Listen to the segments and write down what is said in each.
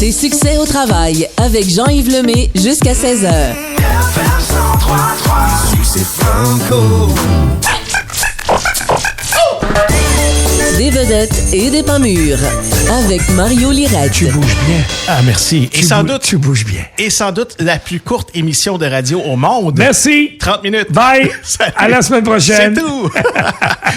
Tes succès au travail avec Jean-Yves Lemay jusqu'à 16h. Des vedettes et des pas mûrs avec Mario Lirette. Tu bouges bien. Ah, merci. Tu bouges bien. Et sans doute la plus courte émission de radio au monde. Merci. 30 minutes. Bye. Salut. À la semaine prochaine. C'est tout.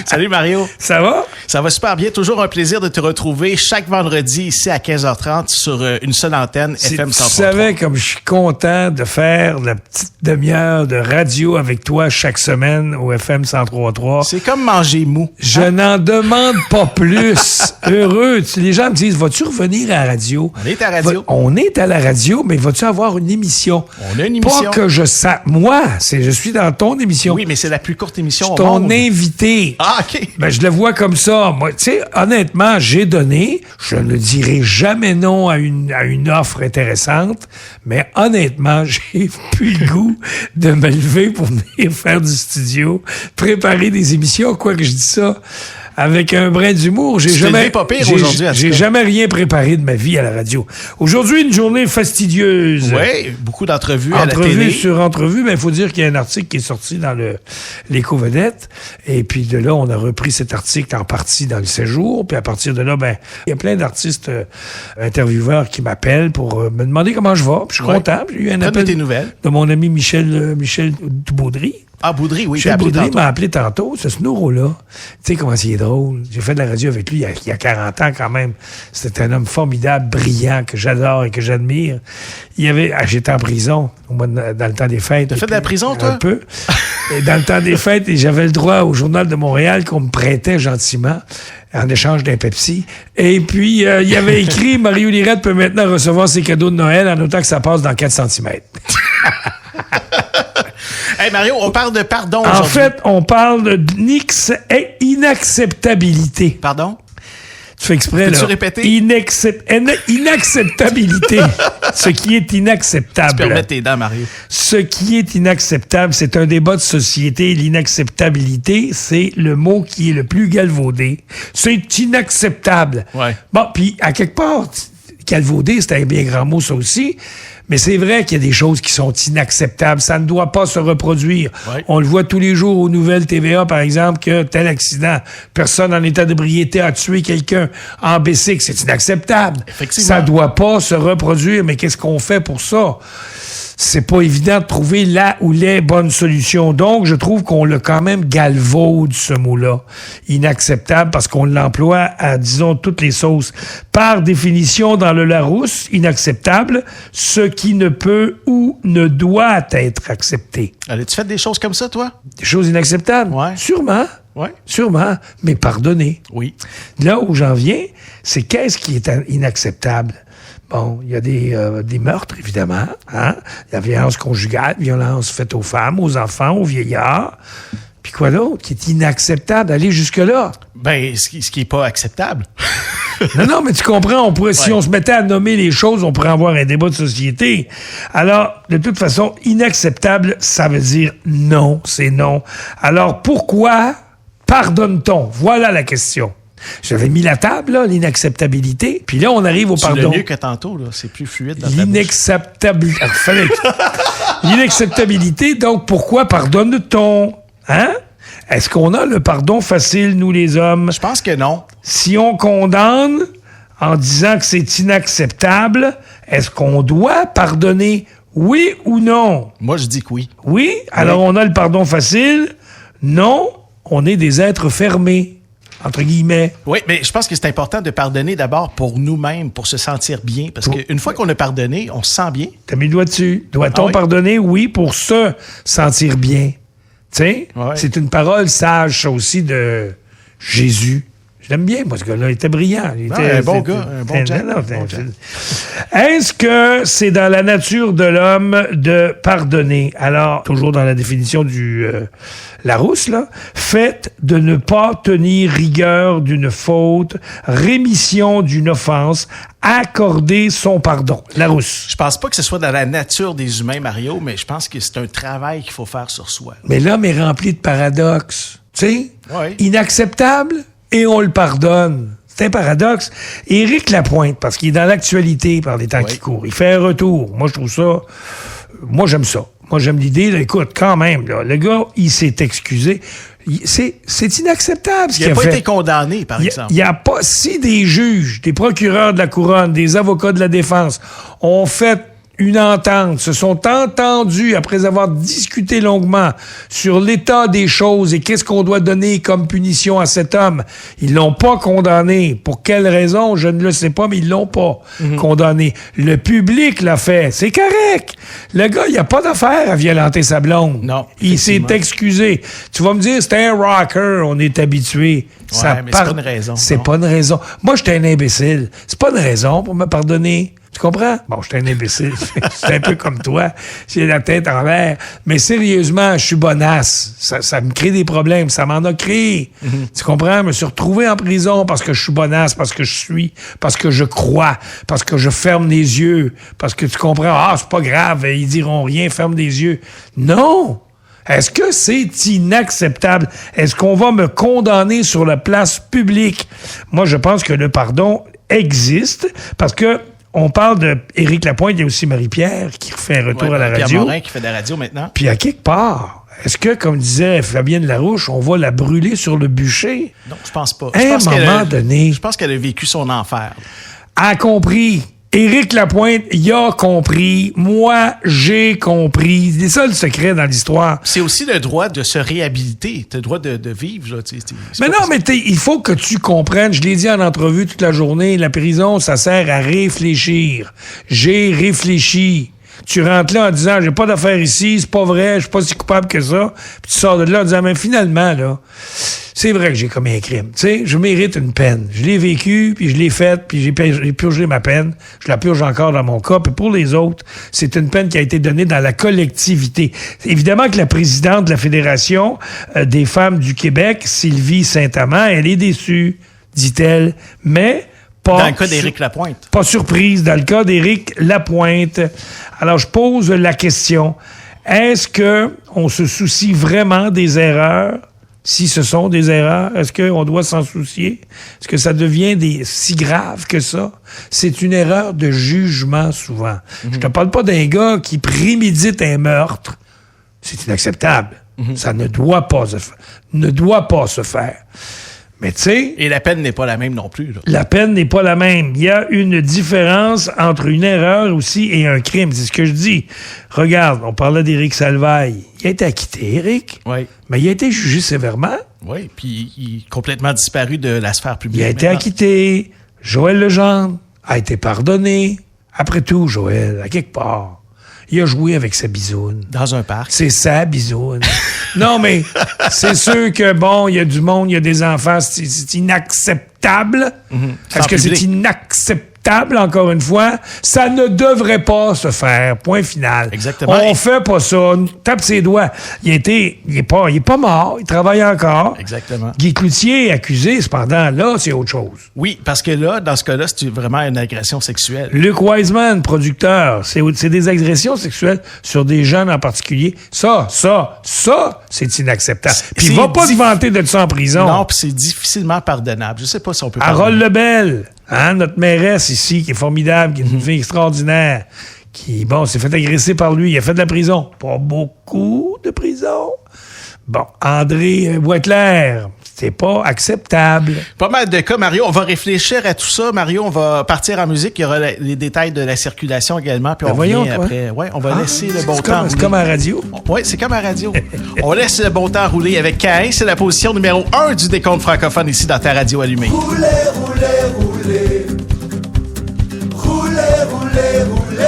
Salut Mario. Ça va? Ça va super bien. Toujours un plaisir de te retrouver chaque vendredi ici à 15h30 sur une seule antenne FM 103.3. Tu savais comme je suis content de faire la petite demi-heure de radio avec toi chaque semaine au FM 103.3. C'est comme manger mou. Je n'en demande pas plus. Heureux. Les gens me disent, vas-tu revenir à la radio? On est à la radio. On est à la radio, mais vas-tu avoir une émission? On a une émission. Pas que je sache. Moi, je suis dans ton émission. Oui, mais c'est la plus courte émission Je suis au ton monde. invité. Ah, OK. Ben, je le vois comme ça. Moi, tu sais, honnêtement, j'ai donné. Je ne dirai jamais non à une offre intéressante, mais honnêtement, j'ai plus le goût de me lever pour venir faire du studio, préparer des émissions, quoi que je dis ça. Avec un brin d'humour, j'ai jamais rien préparé de ma vie à la radio. Aujourd'hui, une journée fastidieuse. Oui, beaucoup d'entrevues à la télé. Entrevue sur entrevue, mais il faut dire qu'il y a un article qui est sorti dans l'Éco-Vedette. Et puis de là, on a repris cet article en partie dans le séjour. Puis à partir de là, il y a plein d'artistes intervieweurs qui m'appellent pour me demander comment je vais. Puis je suis content. J'ai eu un appel de mon ami Michel Baudry. Ah, Baudry, oui. Michel Baudry m'a appelé tantôt, ce Snouro-là. Tu sais comment il est drôle. J'ai fait de la radio avec lui il y a 40 ans quand même. C'était un homme formidable, brillant, que j'adore et que j'admire. J'étais en prison dans le temps des fêtes. T'as fait de la prison, toi? Un peu. Et dans le temps des fêtes, et j'avais le droit au Journal de Montréal qu'on me prêtait gentiment en échange d'un Pepsi. Et puis, il y avait écrit « Mario Lirette peut maintenant recevoir ses cadeaux de Noël en autant que ça passe dans 4 cm. » Hey Mario, on parle de pardon aujourd'hui. En fait, on parle d'inacceptabilité. Pardon? Tu fais exprès, là. Peux-tu répéter? Inacceptabilité. Ce qui est inacceptable. Tu peux remettre tes dents, Mario. Ce qui est inacceptable, c'est un débat de société. L'inacceptabilité, c'est le mot qui est le plus galvaudé. C'est inacceptable. Ouais. Bon, puis à quelque part, galvaudé, c'est un bien grand mot, ça aussi. Mais c'est vrai qu'il y a des choses qui sont inacceptables. Ça ne doit pas se reproduire. Ouais. On le voit tous les jours aux nouvelles TVA, par exemple, que tel accident, personne en état d'ébriété a tué quelqu'un en bicycle. C'est inacceptable. Effectivement. Ça ne doit pas se reproduire. Mais qu'est-ce qu'on fait pour ça? C'est pas évident de trouver la ou les bonnes solutions. Donc, je trouve qu'on l'a quand même galvaude, ce mot-là. Inacceptable, parce qu'on l'emploie à, disons, toutes les sauces. Par définition, dans le Larousse, inacceptable, ce qui ne peut ou ne doit être accepté. As-tu fait des choses comme ça, toi? Des choses inacceptables? Ouais. Sûrement. Ouais. Sûrement. Mais pardonner. Oui. Là où j'en viens, c'est qu'est-ce qui est inacceptable? Bon, il y a des meurtres, évidemment, hein? La violence conjugale, violence faite aux femmes, aux enfants, aux vieillards. Puis quoi d'autre qui est inacceptable d'aller jusque-là? Ben, ce qui est pas acceptable. Non, mais tu comprends, si on se mettait à nommer les choses, on pourrait avoir un débat de société. Alors, de toute façon, inacceptable, ça veut dire non, c'est non. Alors, pourquoi pardonne-t-on? Voilà la question. J'avais mis la table, là, l'inacceptabilité. Puis là, on arrive au pardon. C'est mieux que tantôt, là. C'est plus fluide dans ta L'inacceptabilité, donc pourquoi pardonne-t-on? Hein? Est-ce qu'on a le pardon facile, nous les hommes? Je pense que non. Si on condamne en disant que c'est inacceptable, est-ce qu'on doit pardonner? Oui ou non? Moi, je dis que oui. Oui? Alors, on a le pardon facile? Non? On est des êtres fermés. Entre guillemets. Oui, mais je pense que c'est important de pardonner d'abord pour nous-mêmes, pour se sentir bien. Parce qu'une fois qu'on a pardonné, on se sent bien. T'as mis le doigt dessus. Doit-on pardonner? Oui, pour se sentir bien. Tu sais? Ouais. C'est une parole sage, ça aussi, de Jésus. Je l'aime bien, moi, ce gars-là. Il était brillant. Un bon gars, un bon Jack. Est-ce que c'est dans la nature de l'homme de pardonner? Alors, toujours dans la définition du Larousse, là, fait de ne pas tenir rigueur d'une faute, rémission d'une offense, accorder son pardon. Larousse. Je pense pas que ce soit dans la nature des humains, Mario, mais je pense que c'est un travail qu'il faut faire sur soi. Mais l'homme est rempli de paradoxes. Tu sais? Ouais. Inacceptable et on le pardonne. C'est un paradoxe. Éric Lapointe, parce qu'il est dans l'actualité par les temps qui courent, il fait un retour. Moi, je trouve ça... Moi, j'aime ça. Moi, j'aime l'idée. Là, écoute, quand même, là, le gars, il s'est excusé. C'est inacceptable ce qu'il a fait. Il n'a pas été condamné, par exemple. Il n'y a pas... Si des juges, des procureurs de la couronne, des avocats de la défense ont fait une entente, se sont entendus après avoir discuté longuement sur l'état des choses et qu'est-ce qu'on doit donner comme punition à cet homme. Ils l'ont pas condamné. Pour quelle raison? Je ne le sais pas, mais ils l'ont pas condamné. Le public l'a fait. C'est correct. Le gars, il n'y a pas d'affaire à violenter sa blonde. Non. Il s'est excusé. Tu vas me dire, c'était un rocker, on est habitué. Ouais, mais c'est pas une raison. C'est pas une raison. Moi, j'étais un imbécile. C'est pas une raison pour me pardonner. Tu comprends? Bon, j'étais un imbécile. C'est un peu comme toi. J'ai la tête en l'air. Mais sérieusement, je suis bonasse. Ça me crée des problèmes. Ça m'en a créé. Tu comprends? Je me suis retrouvé en prison parce que je suis bonasse, parce que je crois, parce que je ferme les yeux, parce que tu comprends? Ah, c'est pas grave, ils diront rien, ferme les yeux. Non! Est-ce que c'est inacceptable? Est-ce qu'on va me condamner sur la place publique? Moi, je pense que le pardon existe parce que on parle de Éric Lapointe, il y a aussi Marie-Pierre qui refait un retour à la radio. Pierre Morin qui fait de la radio maintenant. Puis à quelque part, est-ce que, comme disait Fabienne Larouche, on va la brûler sur le bûcher? Non, je pense pas. À un moment donné... Je pense qu'elle a vécu son enfer. A compris. Éric Lapointe, il a compris. Moi, j'ai compris. C'est ça le secret dans l'histoire. C'est aussi le droit de se réhabiliter. Tu as le droit de vivre. Là. Mais non, mais il faut que tu comprennes. Je l'ai dit en entrevue toute la journée. La prison, ça sert à réfléchir. J'ai réfléchi. Tu rentres là en disant, j'ai pas d'affaires ici, c'est pas vrai, je suis pas si coupable que ça. Puis tu sors de là en disant, mais finalement, là, c'est vrai que j'ai commis un crime. Tu sais, je mérite une peine. Je l'ai vécu, puis je l'ai faite, puis j'ai purgé ma peine. Je la purge encore dans mon cas. Puis pour les autres, c'est une peine qui a été donnée dans la collectivité. Évidemment que la présidente de la Fédération des femmes du Québec, Sylvie Saint-Amand, elle est déçue, dit-elle, mais... Dans le cas d'Éric Lapointe. Pas surprise, dans le cas d'Éric Lapointe. Alors, je pose la question. Est-ce qu'on se soucie vraiment des erreurs? Si ce sont des erreurs, est-ce qu'on doit s'en soucier? Est-ce que ça devient si grave que ça? C'est une erreur de jugement, souvent. Je te parle pas d'un gars qui prémédite un meurtre. C'est inacceptable. Ça ne doit pas se faire. Mais tu sais... Et la peine n'est pas la même non plus. Là. La peine n'est pas la même. Il y a une différence entre une erreur aussi et un crime. C'est ce que je dis. Regarde, on parlait d'Éric Salvaille. Il a été acquitté, Éric. Oui. Mais il a été jugé sévèrement. Oui, puis il est complètement disparu de la sphère publique. Il a été acquitté. Joël Legendre a été pardonné. Après tout, Joël, à quelque part, il a joué avec sa bisoune. Dans un parc. C'est sa bisoune. Non, mais c'est sûr que, bon, il y a du monde, il y a des enfants, c'est inacceptable. Est-ce que c'est inacceptable, encore une fois? Ça ne devrait pas se faire. Point final. Exactement. On fait pas ça. Tape ses doigts. Il est pas mort. Il travaille encore. Exactement. Guy Cloutier est accusé, cependant, là, c'est autre chose. Oui, parce que là, dans ce cas-là, c'est vraiment une agression sexuelle. Luc Wiseman, producteur, c'est des agressions sexuelles sur des jeunes en particulier. Ça, c'est inacceptable. Puis il va pas se vanter de ça en prison. Non, puis c'est difficilement pardonnable. Je sais pas si on peut Harold Lebel, notre mairesse ici, qui est formidable, qui est une fille extraordinaire, qui, bon, s'est fait agresser par lui. Il a fait de la prison. Pas beaucoup de prison. Bon, André Boisclair, c'est pas acceptable. Pas mal de cas, Mario. On va réfléchir à tout ça. Mario, on va partir en musique. Il y aura les détails de la circulation également. Puis on revient après. Ouais, on va laisser le bon temps rouler. C'est comme à la radio. Oui, c'est comme à la radio. On laisse le bon temps rouler avec Caïn. C'est la position numéro 1 du décompte francophone ici dans ta radio allumée. Roulez, roulez, roulez. Roulez, roulez, roulez.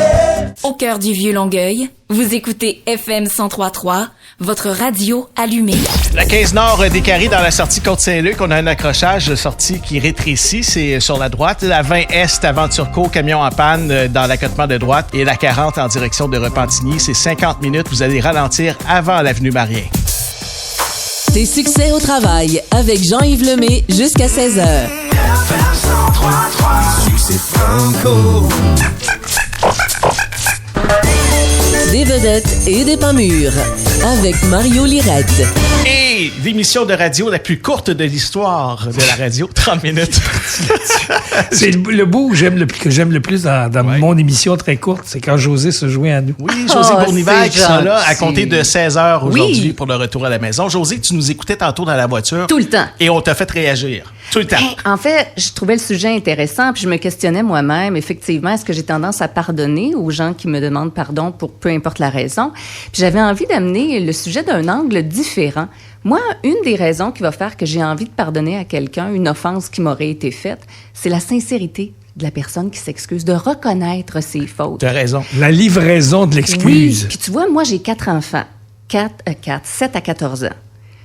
Au cœur du vieux Longueuil, vous écoutez FM 103.3, votre radio allumée. La 15 Nord des Carrés dans la sortie Côte-Saint-Luc, on a un accrochage de sortie qui rétrécit, c'est sur la droite. La 20 Est avant Turcot, camion en panne dans l'accotement de droite. Et la 40 en direction de Repentigny, c'est 50 minutes. Vous allez ralentir avant l'avenue Marien. Tes succès au travail avec Jean-Yves Lemay jusqu'à 16h. Des vedettes vedettes et des pas mûrs. Avec Mario Lirette. Et l'émission de radio la plus courte de l'histoire de la radio, 30 minutes. C'est le bout que j'aime le plus dans mon émission très courte, c'est quand José se joint à nous. Oui, José Bournival c'est qui sera là à gentil. compter de 16h aujourd'hui Oui. pour le retour à la maison. José, tu nous écoutais tantôt dans la voiture. Tout le temps. Et on t'a fait réagir. Tout le temps. En fait, je trouvais le sujet intéressant, puis je me questionnais moi-même, effectivement, est-ce que j'ai tendance à pardonner aux gens qui me demandent pardon pour peu importe la raison? Puis j'avais envie d'amener le sujet d'un angle différent. Moi, une des raisons qui va faire que j'ai envie de pardonner à quelqu'un une offense qui m'aurait été faite, c'est la sincérité de la personne qui s'excuse, de reconnaître ses fautes. T'as raison. La livraison de l'excuse. Oui, puis tu vois, moi, j'ai 4 enfants, 7 à 14 ans.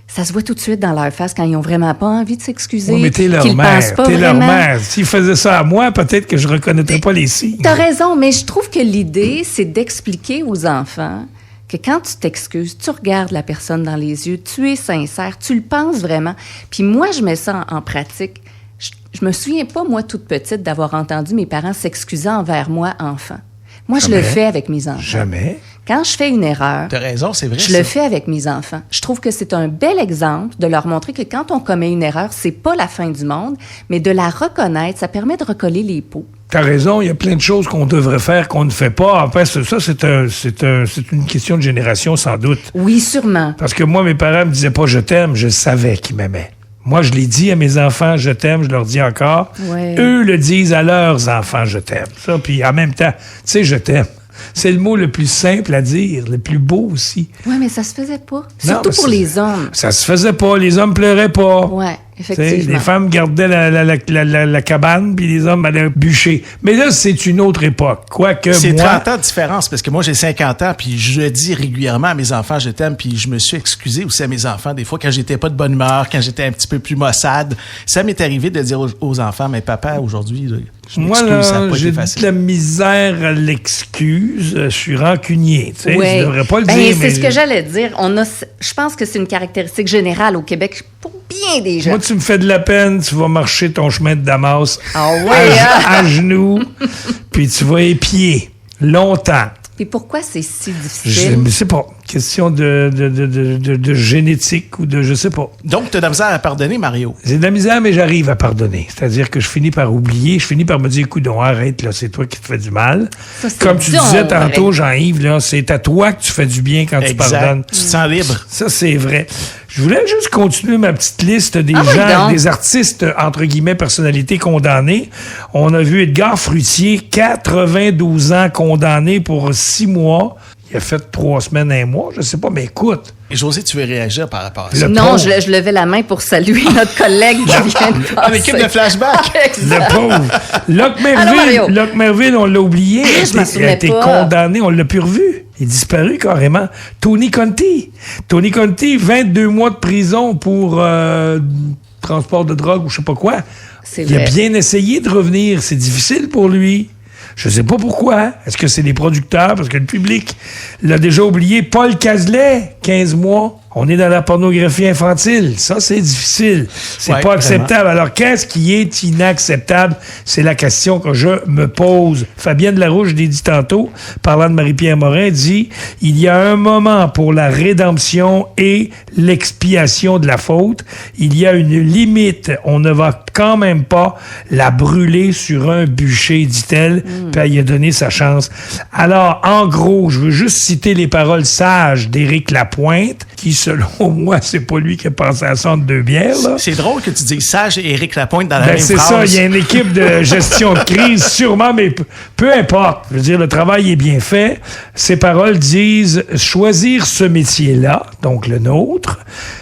Ça se voit tout de suite dans leur face quand ils ont vraiment pas envie de s'excuser, Oui, mais t'es leur qu'ils mère. pensent pas T'es leur vraiment. mère. S'ils faisaient ça à moi, peut-être que je reconnaîtrais pas les signes. T'as raison, mais je trouve que l'idée, c'est d'expliquer aux enfants que quand tu t'excuses, tu regardes la personne dans les yeux, tu es sincère, tu le penses vraiment. Puis moi, je mets ça en pratique. Je me souviens pas, moi, toute petite, d'avoir entendu mes parents s'excuser envers moi, enfant. Moi, je le Jamais. fais avec mes enfants. Jamais. Quand je fais une erreur, T'as raison, c'est vrai. je le fais avec mes enfants. Je trouve que c'est un bel exemple de leur montrer que quand on commet une erreur, c'est pas la fin du monde, mais de la reconnaître, ça permet de recoller les pots. T'as raison, il y a plein de choses qu'on devrait faire qu'on ne fait pas. En fait, ça, c'est une question de génération, sans doute. Oui, sûrement. Parce que moi, mes parents me disaient pas « je t'aime », je savais qu'ils m'aimaient. Moi, je l'ai dit à mes enfants « je t'aime », je leur dis encore. Ouais. Eux le disent à leurs enfants « je t'aime ». Ça, puis en même temps, tu sais, je t'aime. C'est le mot le plus simple à dire, le plus beau aussi. Oui, mais ça se faisait pas. Non, Surtout mais pour les hommes. Ça se faisait pas, les hommes pleuraient pas. Oui, T'sais, effectivement. les femmes gardaient la cabane, puis les hommes allaient bûcher. Mais là, c'est une autre époque. Quoique C'est moi... 30 ans de différence, parce que moi, j'ai 50 ans, puis je dis régulièrement à mes enfants, je t'aime, puis je me suis excusé aussi à mes enfants, des fois, quand j'étais pas de bonne humeur, quand j'étais un petit peu plus maussade. Ça m'est arrivé de dire aux enfants, mais papa, aujourd'hui, je Moi, m'excuse, ça n'a là, pas j'ai été de facile. la misère à l'excuse. Je suis rancunier. Tu sais, Ouais. je devrais pas le Ben, dire, c'est mais ce que j'allais dire. Je pense que c'est une caractéristique générale au Québec pour bien des gens. moi, tu me fais de la peine, tu vas marcher ton chemin de Damas Ah ouais, à genoux, puis tu vas épier longtemps. Puis pourquoi c'est si Je difficile? ne sais pas. Question de génétique ou de je sais pas. Donc, tu as de la misère à pardonner, Mario. J'ai de la misère, mais j'arrive à pardonner. C'est-à-dire que je finis par oublier, je finis par me dire, écoute, arrête, là, c'est toi qui te fais du mal. Ça, c'est Comme tu donc disais tantôt, vrai. Jean-Yves, là, c'est à toi que tu fais du bien quand tu pardonnes. Tu te sens libre. Ça, c'est vrai. Je voulais juste continuer ma petite liste des Ah oui, gens, donc. des artistes, entre guillemets, personnalités condamnées. On a vu Edgar Fruitier, 92 ans, condamné pour 6 mois. Il a fait 3 semaines, 1 mois, je sais pas, mais écoute. Et José, tu veux réagir par rapport à ça? Le Non, pauvre. je levais la main pour saluer notre collègue qui vient de passer. Ah, l'équipe de flashback! Exact. Le pauvre. Mario. Locke Merville, on l'a oublié. Ah, je m'en Il a souvenais été pas. condamné, on l'a plus revu. Il est disparu carrément. Tony Conti. Tony Conti, 22 mois de prison pour transport de drogue ou je sais pas quoi. C'est Il a vrai. bien essayé de revenir. C'est difficile pour lui. Je sais pas pourquoi. Est-ce que c'est les producteurs? Parce que le public l'a déjà oublié. Paul Cazelet, 15 mois. On est dans la pornographie infantile. Ça, c'est difficile. C'est Ouais, pas acceptable. Alors, qu'est-ce qui est inacceptable? C'est la question que je me pose. Fabienne Larouche, je l'ai dit tantôt, parlant de Marie-Pierre Morin, dit « Il y a un moment pour la rédemption et l'expiation de la faute. Il y a une limite. On ne va quand même pas la brûler sur un bûcher, dit-elle. Puis elle y a donné sa chance. Alors, en gros, je veux juste citer les paroles sages d'Éric Lapointe, qui, selon moi, c'est pas lui qui a pensé à ça entre deux bières, là. C'est drôle que tu dises Sage et Éric Lapointe dans la Ben, même c'est phrase. ça, il y a une équipe de gestion de crise, sûrement, mais peu importe. Je veux dire, le travail est bien fait. Ces paroles disent « Choisir ce métier-là, donc le nôtre,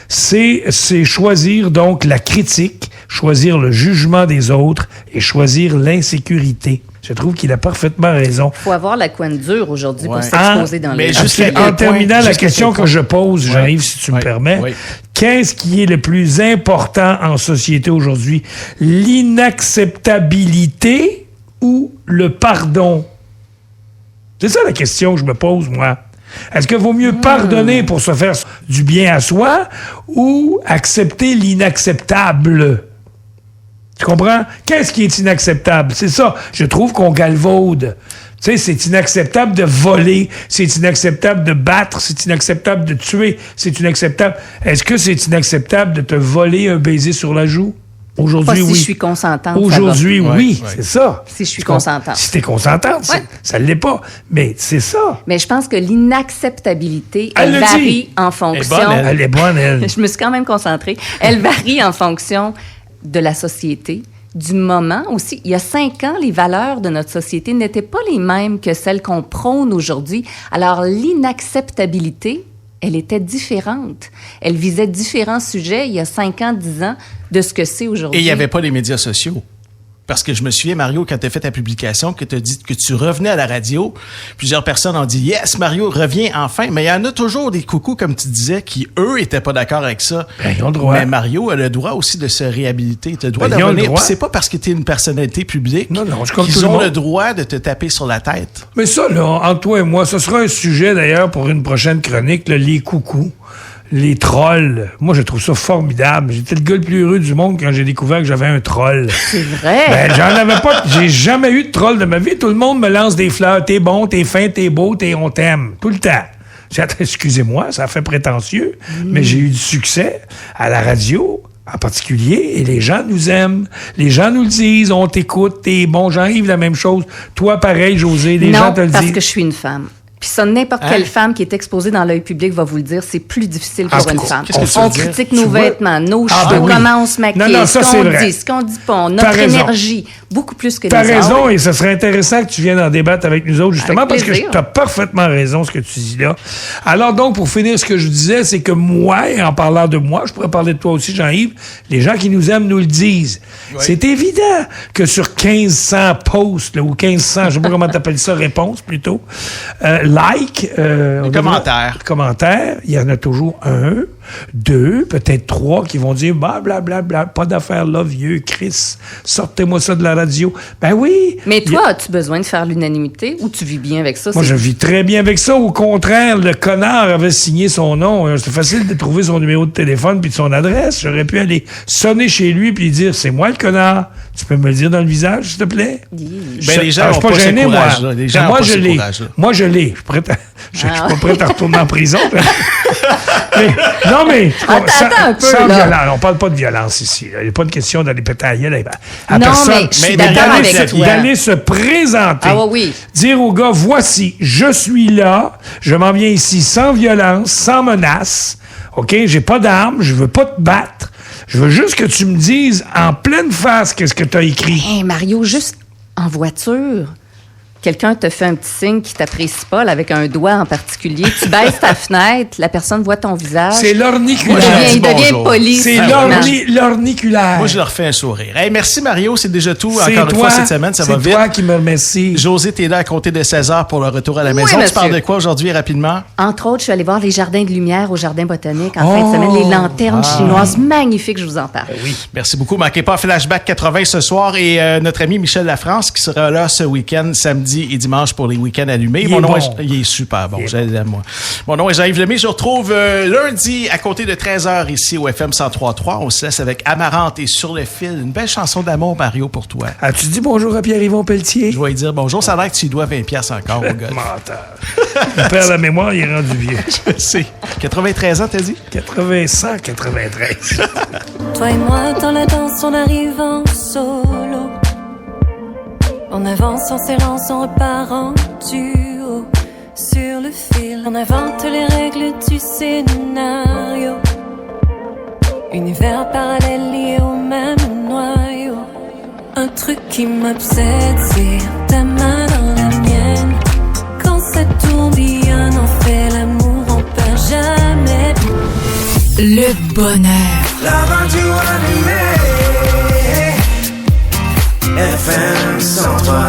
c'est choisir donc la critique, choisir le jugement des autres et choisir l'insécurité. » Je trouve qu'il a parfaitement raison. Il faut avoir la coin dure aujourd'hui Ouais. pour s'exposer dans mais les juste gens. à quel En terminant, point- la jusqu'à question quel point- que je pose, Ouais. j'arrive si tu me Ouais. permets. Ouais. Qu'est-ce qui est le plus important en société aujourd'hui? L'inacceptabilité ou le pardon? C'est ça la question que je me pose, moi. Est-ce qu'il vaut mieux pardonner pour se faire du bien à soi ou accepter l'inacceptable? Tu comprends? Qu'est-ce qui est inacceptable? C'est ça. Je trouve qu'on galvaude. Tu sais, c'est inacceptable de voler, c'est inacceptable de battre, c'est inacceptable de tuer, c'est inacceptable. Est-ce que c'est inacceptable de te voler un baiser sur la joue? Aujourd'hui, pas oui. Si je suis consentante. Aujourd'hui, oui, Ouais. c'est ça. Si je suis consentante. Si t'es consentante, Ouais. ça l'est pas. Mais c'est ça. Mais je pense que l'inacceptabilité, Elle elle le varie dit. en fonction. Elle est bonne, elle. Je me suis quand même concentrée. Elle varie en fonction de la société, du moment aussi. Il y a 5 ans, les valeurs de notre société n'étaient pas les mêmes que celles qu'on prône aujourd'hui. Alors, l'inacceptabilité, elle était différente. Elle visait différents sujets il y a 5 ans, 10 ans de ce que c'est aujourd'hui. Et il n'y avait pas les médias sociaux. Parce que je me souviens, Mario, quand tu as fait ta publication, que tu as dit que tu revenais à la radio, plusieurs personnes ont dit « Yes, Mario, reviens enfin ». Mais il y en a toujours des coucous, comme tu disais, qui, eux, étaient pas d'accord avec ça. Ben, ils ont le droit. Mais Mario a le droit aussi de se réhabiliter. Tu as le droit Ben, de ils ont le revenir. droit. Puis c'est pas parce que tu es une personnalité publique Non, c'est comme tout qu'ils le ont monde. le droit de te taper sur la tête. Mais ça, là, entre toi et moi, ce sera un sujet, d'ailleurs, pour une prochaine chronique, là, les coucous. Les trolls. Moi, je trouve ça formidable. J'étais le gars le plus heureux du monde quand j'ai découvert que j'avais un troll. C'est vrai. Ben, j'en avais pas. J'ai jamais eu de troll de ma vie. Tout le monde me lance des fleurs. T'es bon, t'es fin, t'es beau, on t'aime. Tout le temps. Excusez-moi, ça fait prétentieux, mais j'ai eu du succès à la radio, en particulier, et les gens nous aiment. Les gens nous le disent. On t'écoute, t'es bon. Jean-Yves, la même chose. Toi, pareil, José, les gens te le disent. parce que je suis une femme. Puis ça, n'importe quelle femme qui est exposée dans l'œil public va vous le dire, c'est plus difficile pour une femme. qu'est-ce que tu veux On dire? critique nos vêtements, nos cheveux, ben oui. comment on se maquille, Non, ça, ce c'est qu'on vrai. dit, ce qu'on dit pas, T'as notre raison. énergie, beaucoup plus que les T'as autres. raison, et ce serait intéressant que tu viennes en débattre avec nous autres, justement, Avec parce que plaisir. tu as parfaitement raison, ce que tu dis là. Alors donc, pour finir, ce que je disais, c'est que moi, et en parlant de moi, je pourrais parler de toi aussi, Jean-Yves, les gens qui nous aiment nous le disent. Ouais. C'est évident que sur 1500 posts, là, ou 1500, je sais pas comment t'appelles ça, réponses plutôt, commentaires, il y en a toujours 1, 2, peut-être 3 qui vont dire blablabla, pas d'affaires là, vieux Chris, sortez-moi ça de la radio. Ben oui. Mais toi, as-tu besoin de faire l'unanimité ou tu vis bien avec ça? Moi, je vis très bien avec ça. Au contraire, le connard avait signé son nom. C'était facile de trouver son numéro de téléphone puis de son adresse. J'aurais pu aller sonner chez lui puis dire « C'est moi le connard. Tu peux me le dire dans le visage, s'il te plaît? » Ben, les gens je suis ont pas ce gêné, courage-là. Les gens ont moi, pas je ce l'ai. courage-là. Moi, je l'ai. Je suis pas prêt à retourner en prison. Non, mais Attends un peu, sans là. violence. On parle pas de violence ici. Il n'est pas de question d'aller péter à la gueule à Non, personne. mais je suis Mais d'accord d'aller avec toi. D'aller se présenter. Ah oui. Dire au gars, voici, je suis là, je m'en viens ici sans violence, sans menace. OK? J'ai pas d'armes, je veux pas te battre. Je veux juste que tu me dises en pleine face qu'est-ce que tu as écrit. Hey, Mario, juste en voiture, quelqu'un te fait un petit signe qui t'apprécie pas, là, avec un doigt en particulier. Tu baisses ta fenêtre, la personne voit ton visage. C'est Il l'orniculaire. devient bonjour. poli. C'est simplement. l'orniculaire. Moi, je leur fais un sourire. Hey, merci, Mario. C'est déjà tout. C'est Encore une toi, fois, cette semaine, ça va vite. C'est toi qui me remercie. José, t'es là à compter de 16h pour le retour à la maison. Tu monsieur. parles de quoi aujourd'hui, rapidement? Entre autres, je suis allée voir les jardins de lumière au Jardin botanique en fin de semaine. Les lanternes chinoises magnifiques, je vous en parle. Oui. Merci beaucoup. Manquez pas Flashback 80 ce soir et notre ami Michel Lafrance qui sera là ce week-end, samedi et dimanche pour les week-ends allumés. Il est bon. Il est super bon. Je l'aime, moi. Mon nom est Jean-Yves Lemay. Je vous retrouve lundi à côté de 13h ici au FM 103.3. On se laisse avec Amarante et Sur le fil. Une belle chanson d'amour, Mario, pour toi. As-tu dit bonjour à Pierre-Yvon Pelletier? Je vais lui dire bonjour. Ça a l'air que tu lui dois 20$ encore, au gars. Menteur. Il perd la mémoire, il est rendu vieux. C'est 93 ans, t'as dit? 193. Toi et moi dans la danse, on arrive en solo. On avance en s'élance, on repart en duo. Sur le fil, on invente les règles du scénario. Univers parallèle lié au même noyau. Un truc qui m'obsède, c'est ta main dans la mienne. Quand ça tourbillonne, on fait l'amour, on perd jamais. Le bonheur. La radio animée FM 103.